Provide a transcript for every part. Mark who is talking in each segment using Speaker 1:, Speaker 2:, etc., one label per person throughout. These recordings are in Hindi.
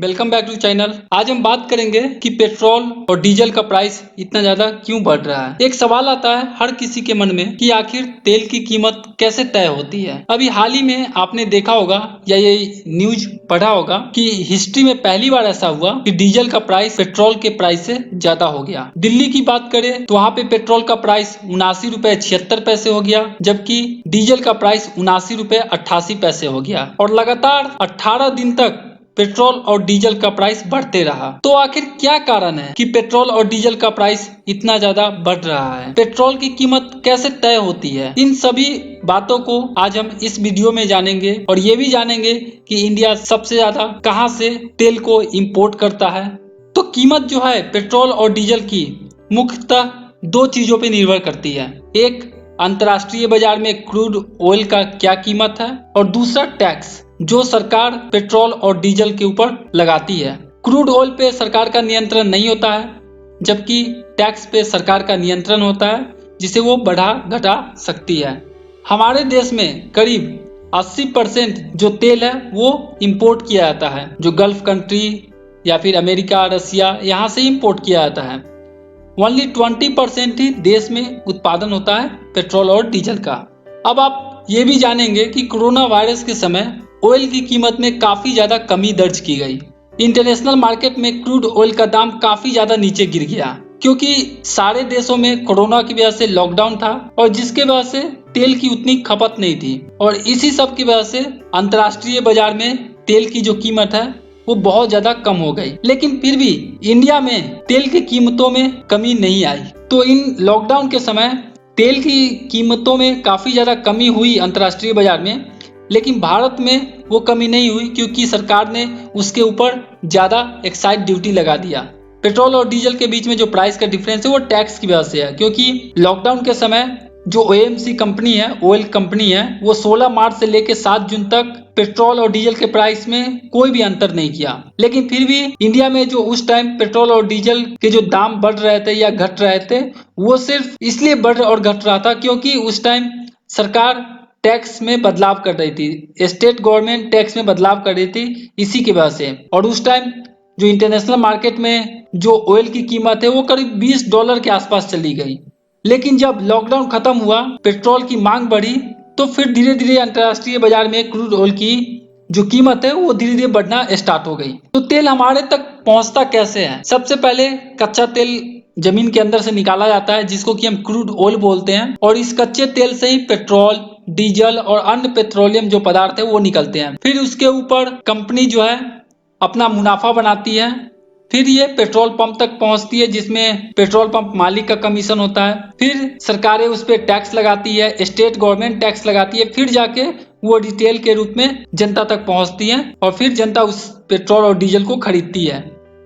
Speaker 1: Welcome back to channel. आज हम बात करेंगे कि पेट्रोल और डीजल का प्राइस इतना ज्यादा क्यों बढ़ रहा है। एक सवाल आता है हर किसी के मन में कि आखिर तेल की कीमत कैसे तय होती है। अभी हाल ही में आपने देखा होगा या ये न्यूज पढ़ा होगा कि हिस्ट्री में पहली बार ऐसा हुआ कि डीजल का प्राइस पेट्रोल के प्राइस से ज्यादा हो गया। दिल्ली की बात करें तो वहाँ पे पेट्रोल का प्राइस 79 रुपए 76 पैसे हो गया, जबकि डीजल का प्राइस 79 रुपए 88 पैसे हो गया और लगातार 18 दिन तक पेट्रोल और डीजल का प्राइस बढ़ते रहा। तो आखिर क्या कारण है कि पेट्रोल और डीजल का प्राइस इतना ज्यादा बढ़ रहा है? पेट्रोल की कीमत कैसे तय होती है? इन सभी बातों को आज हम इस वीडियो में जानेंगे और ये भी जानेंगे कि इंडिया सबसे ज्यादा कहां से तेल को इंपोर्ट करता है। तो कीमत जो है पेट्रोल और डीजल की मुख्यतः दो चीजों पर निर्भर करती है। एक, अंतर्राष्ट्रीय बाजार में क्रूड ऑयल का क्या कीमत है, और दूसरा टैक्स जो सरकार पेट्रोल और डीजल के ऊपर लगाती है। क्रूड ऑयल पे सरकार का नियंत्रण नहीं होता है, जबकि टैक्स पे सरकार का नियंत्रण होता है, जिसे वो बढ़ा घटा सकती है। हमारे देश में करीब 80% जो तेल है वो इंपोर्ट किया जाता है, जो गल्फ कंट्री या फिर अमेरिका, रसिया, यहाँ से इंपोर्ट किया जाता है। ओनली 20% ही देश में उत्पादन होता है पेट्रोल और डीजल का। अब आप ये भी जानेंगे कि कोरोना वायरस के समय ऑयल की कीमत में काफी ज्यादा कमी दर्ज की गई। इंटरनेशनल मार्केट में क्रूड ऑयल का दाम काफी ज्यादा नीचे गिर गया, क्योंकि सारे देशों में कोरोना की वजह से लॉकडाउन था और जिसके वजह से तेल की उतनी खपत नहीं थी, और इसी सब की वजह से अंतर्राष्ट्रीय बाजार में तेल की जो कीमत है वो बहुत ज्यादा कम हो गई। लेकिन फिर भी इंडिया में तेल की कीमतों में कमी नहीं आई। तो इन लॉकडाउन के समय तेल की कीमतों में काफी ज्यादा कमी हुई अंतर्राष्ट्रीय बाजार में, लेकिन भारत में वो कमी नहीं हुई क्योंकि सरकार ने उसके ऊपर ज्यादा एक्साइज ड्यूटी लगा दिया। पेट्रोल और डीजल के बीच में जो प्राइस का डिफरेंस है वो टैक्स की वजह से है, क्योंकि लॉकडाउन के समय जो ओएमसी कंपनी है, ऑयल कंपनी है, वो 16 मार्च से लेकर 7 जून तक पेट्रोल और डीजल के प्राइस में कोई भी अंतर नहीं किया। लेकिन फिर भी इंडिया में जो उस टाइम पेट्रोल और डीजल के जो दाम बढ़ रहे थे या घट रहे थे, वो सिर्फ इसलिए बढ़ और घट रहा था क्योंकि उस टाइम सरकार टैक्स में बदलाव कर रही थी, स्टेट गवर्नमेंट टैक्स में बदलाव कर रही थी इसी की वजह से। और उस टाइम जो इंटरनेशनल मार्केट में जो ऑयल की कीमत है वो करीब $20 के आसपास चली गई। लेकिन जब लॉकडाउन खत्म हुआ, पेट्रोल की मांग बढ़ी, तो फिर धीरे धीरे अंतर्राष्ट्रीय बाजार में क्रूड ऑयल की जो कीमत है वो धीरे धीरे बढ़ना स्टार्ट हो गई। तो तेल हमारे तक पहुंचता कैसे है? सबसे पहले कच्चा तेल जमीन के अंदर से निकाला जाता है, जिसको कि हम क्रूड ऑयल बोलते हैं, और इस कच्चे तेल से ही पेट्रोल, डीजल और अन्य पेट्रोलियम जो पदार्थ है वो निकलते हैं। फिर उसके ऊपर कंपनी जो है अपना मुनाफा बनाती है। फिर ये पेट्रोल पंप तक पहुंचती है, जिसमें पेट्रोल पंप मालिक का कमीशन होता है। फिर सरकारें उस पर टैक्स लगाती है, स्टेट गवर्नमेंट टैक्स लगाती है, फिर जाके वो रिटेल के रूप में जनता तक पहुंचती है और फिर जनता उस पेट्रोल और डीजल को खरीदती है।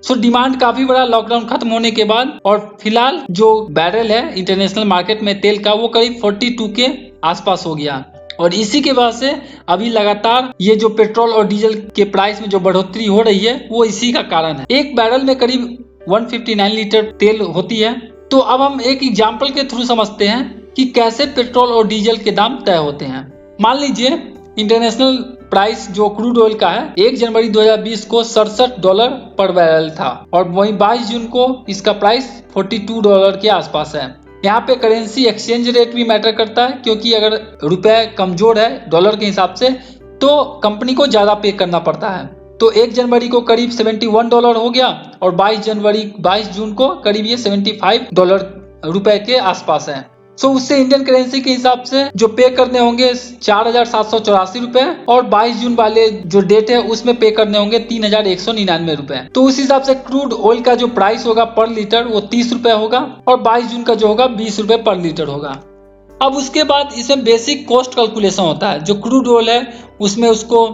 Speaker 1: सो डिमांड काफी बड़ा लॉकडाउन खत्म होने के बाद, और फिलहाल जो बैरल है इंटरनेशनल मार्केट में तेल का वो करीब 42 के आसपास हो गया। और इसी के वजह से अभी लगातार ये जो पेट्रोल और डीजल के प्राइस में जो बढ़ोतरी हो रही है वो इसी का कारण है। एक बैरल में करीब 159 लीटर तेल होती है। तो अब हम एक एग्जाम्पल के थ्रू समझते हैं कि कैसे पेट्रोल और डीजल के दाम तय होते हैं। मान लीजिए इंटरनेशनल प्राइस जो क्रूड ऑयल का है 1 जनवरी 2020 को $67 पर बैरल था, और वहीं 22 जून को इसका प्राइस $42 के आसपास है। यहाँ पे करेंसी एक्सचेंज रेट भी मैटर करता है, क्योंकि अगर रुपए कमजोर है डॉलर के हिसाब से तो कंपनी को ज्यादा पे करना पड़ता है। तो 1 जनवरी को करीब $71 हो गया, और 22 जून को करीब ये $75 रुपए के आसपास है। सो उससे इंडियन करेंसी के हिसाब से जो पे करने होंगे 4,784 रुपए, और 22 जून वाले जो डेट है उसमें पे करने होंगे 3,199 रुपए। तो उस हिसाब से क्रूड ऑयल का जो प्राइस होगा पर लीटर वो 30 रुपए होगा, और 22 जून का जो होगा 20 रुपए पर लीटर होगा। अब उसके बाद इसमें बेसिक कॉस्ट कैलकुलेशन होता है। जो क्रूड ऑयल है उसमें उसको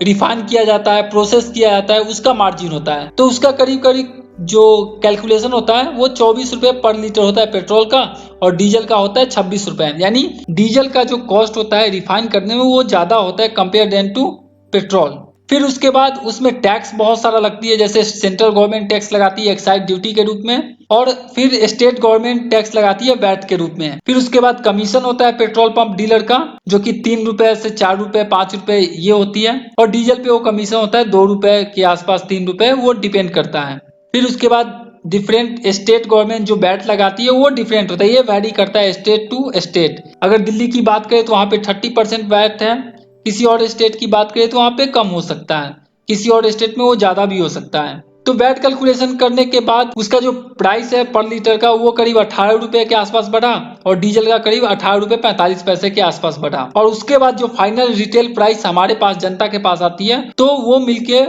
Speaker 1: रिफाइन किया जाता है, प्रोसेस किया जाता है, उसका मार्जिन होता है। तो उसका करीब करीब जो कैलकुलेशन होता है वो 24 रुपए पर लीटर होता है पेट्रोल का, और डीजल का होता है 26 रुपए। यानी डीजल का जो कॉस्ट होता है रिफाइन करने में वो ज्यादा होता है कंपेयर देन टू पेट्रोल। फिर उसके बाद उसमें टैक्स बहुत सारा लगती है, जैसे सेंट्रल गवर्नमेंट टैक्स लगाती है एक्साइज ड्यूटी के रूप में, और फिर स्टेट गवर्नमेंट टैक्स लगाती है वैट के रूप में। फिर उसके बाद कमीशन होता है पेट्रोल पंप डीलर का, जो कि 3 रुपए से 4 रुपए 5 रुपए ये होती है, और डीजल पे वो कमीशन होता है 2 रुपए के आसपास, 3 रुपए, वो डिपेंड करता है। फिर उसके बाद डिफरेंट स्टेट गवर्नमेंट जो वैट लगाती है वो डिफरेंट होता है, ये वैरी करता है स्टेट टू स्टेट। अगर दिल्ली की बात करें तो वहाँ पे 30% वैट है, किसी और स्टेट की बात करें तो वहाँ पे कम हो सकता है, किसी और स्टेट में वो ज्यादा भी हो सकता है। तो वैट कैलकुलेशन करने के बाद उसका जो प्राइस है पर लीटर का वो करीब 18 रुपए के आसपास बढ़ा, और डीजल का करीब 18 रुपए 45 पैसे के आसपास बढ़ा। और उसके बाद जो फाइनल रिटेल प्राइस हमारे पास जनता के पास आती है तो वो मिलके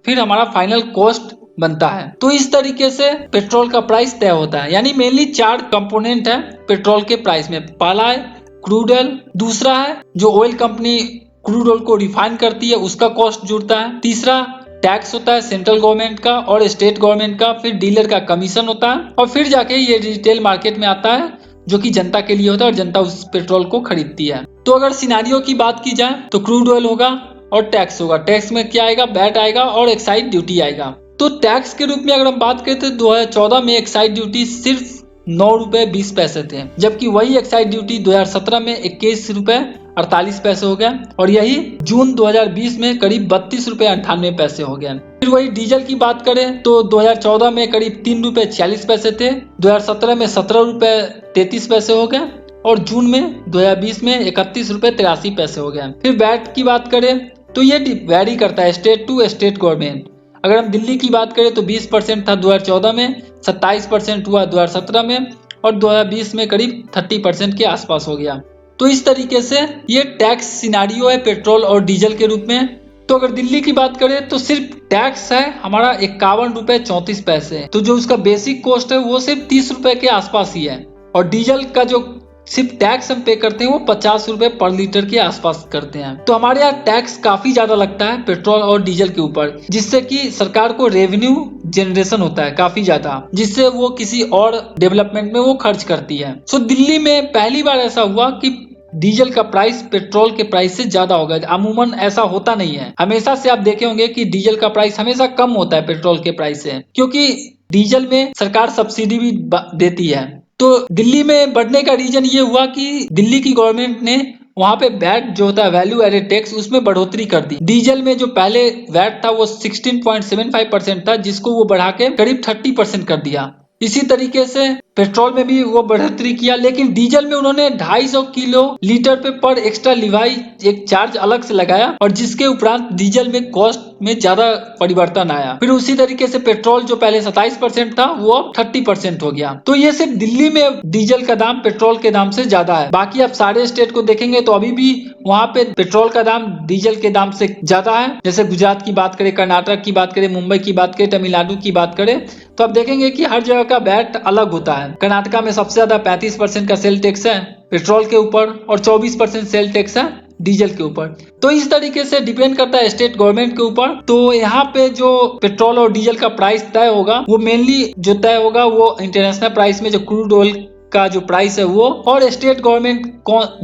Speaker 1: फिर हमारा फाइनल कॉस्ट बनता है। तो इस तरीके से पेट्रोल का प्राइस तय होता है। यानी मेनली 4 कंपोनेंट है पेट्रोल के प्राइस में। पहला है क्रूड ऑयल, दूसरा है जो ऑयल कंपनी क्रूड ऑयल को रिफाइन करती है उसका कॉस्ट जुड़ता है, तीसरा टैक्स होता है सेंट्रल गवर्नमेंट का और स्टेट गवर्नमेंट का, फिर डीलर का कमीशन होता है, और फिर जाके ये रिटेल मार्केट में आता है जो कि जनता के लिए होता है और जनता उस पेट्रोल को खरीदती है। तो अगर सिनारियो की बात की जाए तो क्रूड ऑयल होगा और टैक्स होगा। टैक्स में क्या आएगा, वैट आएगा और एक्साइज ड्यूटी आएगा। तो टैक्स के रूप में अगर हम बात करें तो 2014 में एक्साइज ड्यूटी सिर्फ 9 रुपए 20 पैसे थे, जबकि वही एक्साइज ड्यूटी 2017 में 21 रुपए 48 पैसे हो गया, और यही जून 2020 में करीब 32 रुपए 98 पैसे हो गया। फिर वही डीजल की बात करें तो 2014 में करीब 3 रुपए 46 पैसे थे, 2017 में 17 रुपए 33 पैसे हो गए, और जून में 2020 में 31 रुपए 83 पैसे हो गया। फिर वैट की बात करें तो ये वैरी करता है स्टेट टू स्टेट गवर्नमेंट। अगर हम दिल्ली की बात करें तो 20% था 2014 में, 27% हुआ 2017 में, और 2020 में करीब 30% के आसपास हो गया। तो इस तरीके से ये टैक्स सिनारियो है पेट्रोल और डीजल के रूप में। तो अगर दिल्ली की बात करें तो सिर्फ टैक्स है हमारा 51 रुपए 34 पैसे, तो जो उसका बेसिक कॉस्ट है वो सिर्फ 30 रुपए के आसपास ही है, और डीजल का जो सिर्फ टैक्स हम पे करते हैं वो 50 रुपए पर लीटर के आसपास करते हैं। तो हमारे यहाँ टैक्स काफी ज्यादा लगता है पेट्रोल और डीजल के ऊपर, जिससे कि सरकार को रेवेन्यू जनरेशन होता है काफी ज्यादा, जिससे वो किसी और डेवलपमेंट में वो खर्च करती है। सो दिल्ली में पहली बार ऐसा हुआ कि डीजल का प्राइस पेट्रोल के प्राइस से ज्यादा होगा। अमूमन ऐसा होता नहीं है, हमेशा से आप देखे होंगे कि डीजल का प्राइस हमेशा कम होता है पेट्रोल के प्राइस से, क्योंकि डीजल में सरकार सब्सिडी भी देती है। तो दिल्ली में बढ़ने का रीजन ये हुआ कि दिल्ली की गवर्नमेंट ने वहां पे वैट जो होता है वैल्यू एडेड टैक्स उसमें बढ़ोतरी कर दी। डीजल में जो पहले वैट था वो 16.75% था, जिसको वो बढ़ा के करीब 30% कर दिया। इसी तरीके से पेट्रोल में भी वो बढ़ोतरी किया, लेकिन डीजल में उन्होंने 250 किलो लीटर पे पर एक्स्ट्रा लिवाई एक चार्ज अलग से लगाया, और जिसके उपरांत डीजल में कॉस्ट में ज्यादा परिवर्तन आया। फिर उसी तरीके से पेट्रोल जो पहले 27% था वो अब 30% हो गया। तो ये सिर्फ दिल्ली में डीजल का दाम पेट्रोल के दाम से ज्यादा है। बाकी आप सारे स्टेट को देखेंगे तो अभी भी वहां पे पेट्रोल का दाम डीजल के दाम से ज्यादा है। जैसे गुजरात की बात करें, कर्नाटक की बात करें, मुंबई की बात करें, तमिलनाडु की बात करें, तो आप देखेंगे कि हर जगह का वैट अलग होता है। कर्नाटका में सबसे ज्यादा 35% का सेल टैक्स है पेट्रोल के ऊपर, और 24% सेल टैक्स है डीजल के ऊपर। तो इस तरीके से डिपेंड करता है स्टेट गवर्नमेंट के ऊपर। तो यहाँ पे जो पेट्रोल और डीजल का प्राइस तय होगा वो मेनली जो तय होगा वो इंटरनेशनल प्राइस में जो क्रूड ऑयल का जो प्राइस है वो, और स्टेट गवर्नमेंट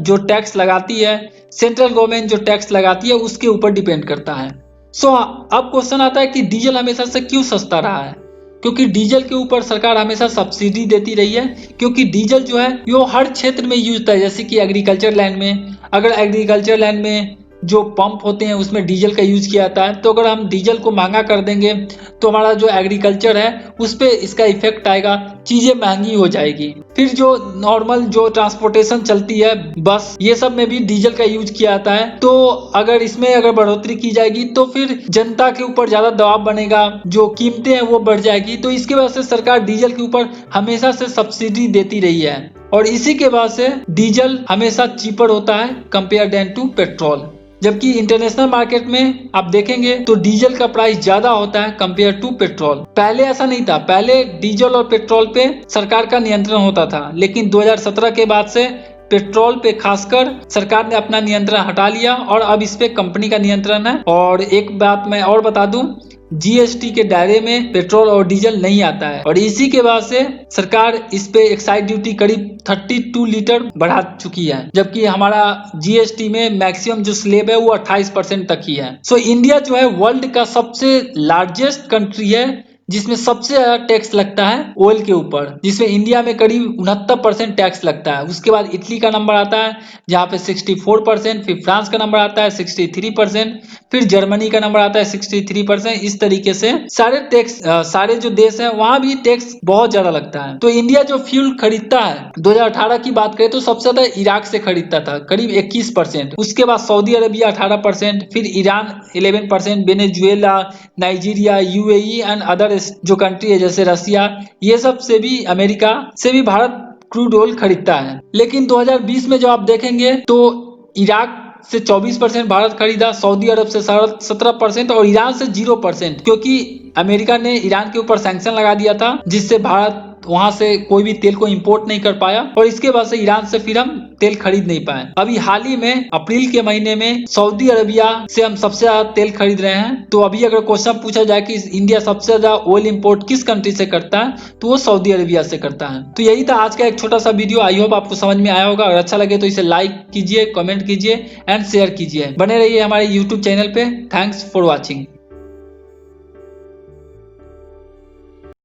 Speaker 1: जो टैक्स लगाती है, सेंट्रल गवर्नमेंट जो टैक्स लगाती है उसके ऊपर डिपेंड करता है। सो अब क्वेश्चन आता है कि डीजल हमेशा से क्यों सस्ता रहा है? क्योंकि डीजल के ऊपर सरकार हमेशा सब्सिडी देती रही है, क्योंकि डीजल जो है वो हर क्षेत्र में यूज होता है। जैसे कि एग्रीकल्चर लैंड में, अगर एग्रीकल्चर लैंड में जो पंप होते हैं उसमें डीजल का यूज किया जाता है, तो अगर हम डीजल को महंगा कर देंगे तो हमारा जो एग्रीकल्चर है उस पर इसका इफेक्ट आएगा, चीजें महंगी हो जाएगी। फिर जो नॉर्मल जो ट्रांसपोर्टेशन चलती है, बस, ये सब में भी डीजल का यूज किया जाता है। तो अगर इसमें अगर बढ़ोतरी की जाएगी तो फिर जनता के ऊपर ज्यादा दबाव बनेगा, जो कीमतें हैं वो बढ़ जाएगी। तो इसकी वजह से सरकार डीजल के ऊपर हमेशा से सब्सिडी देती रही है, और इसी के बाद से डीजल हमेशा चीपर होता है कंपेयर देन टू पेट्रोल। जबकि इंटरनेशनल मार्केट में आप देखेंगे तो डीजल का प्राइस ज्यादा होता है कंपेयर टू पेट्रोल। पहले ऐसा नहीं था, पहले डीजल और पेट्रोल पे सरकार का नियंत्रण होता था, लेकिन 2017 के बाद से पेट्रोल पे खासकर सरकार ने अपना नियंत्रण हटा लिया, और अब इस पे कंपनी का नियंत्रण है। और एक बात मैं और बता दूं जीएसटी के दायरे में पेट्रोल और डीजल नहीं आता है और इसी के बाद से सरकार इस पे एक्साइज ड्यूटी करीब 32 लीटर बढ़ा चुकी है, जबकि हमारा जीएसटी में मैक्सिमम जो स्लेब है वो 28% तक ही है। सो इंडिया जो है वर्ल्ड का सबसे लार्जेस्ट कंट्री है जिसमें सबसे ज्यादा टैक्स लगता है ऑयल के ऊपर, जिसमें इंडिया में करीब 69% टैक्स लगता है। उसके बाद इटली का नंबर आता है जहाँ पे 64%, फिर फ्रांस का नंबर आता है 63%, फिर जर्मनी का नंबर आता है 63%। इस तरीके से सारे टैक्स सारे जो देश हैं वहां भी टैक्स बहुत ज्यादा लगता है। तो इंडिया जो फ्यूल खरीदता है 2018 की बात करें तो सबसे ज्यादा इराक से खरीदता था करीब 21%, उसके बाद सऊदी अरबिया 18%, फिर Iran 11%, Venezuela, Nigeria, UAE and other जो कंट्री है जैसे रसिया, ये सब से भी, अमेरिका से भी भारत क्रूड ऑयल खरीदता है। लेकिन 2020 में जो आप देखेंगे तो इराक से 24% भारत खरीदा, सऊदी अरब से 17% और ईरान से 0%, क्योंकि अमेरिका ने ईरान के ऊपर सैंक्शन लगा दिया था जिससे भारत वहां से कोई भी तेल को इंपोर्ट नहीं कर पाया और इसके बाद से ईरान से फिर हम तेल खरीद नहीं पाए। अभी हाल ही में अप्रैल के महीने में सऊदी अरबिया से हम सबसे ज्यादा तेल खरीद रहे हैं। तो अभी अगर क्वेश्चन पूछा जाए कि इंडिया सबसे ज्यादा ऑयल इंपोर्ट किस कंट्री से करता है तो वो सऊदी अरबिया से करता है। तो यही था आज का एक छोटा सा वीडियो, आई होप आपको समझ में आया होगा। अगर अच्छा लगे तो इसे लाइक कीजिए, कमेंट कीजिए एंड शेयर कीजिए। बने रहिए हमारे यूट्यूब चैनल पे। Thanks for watching.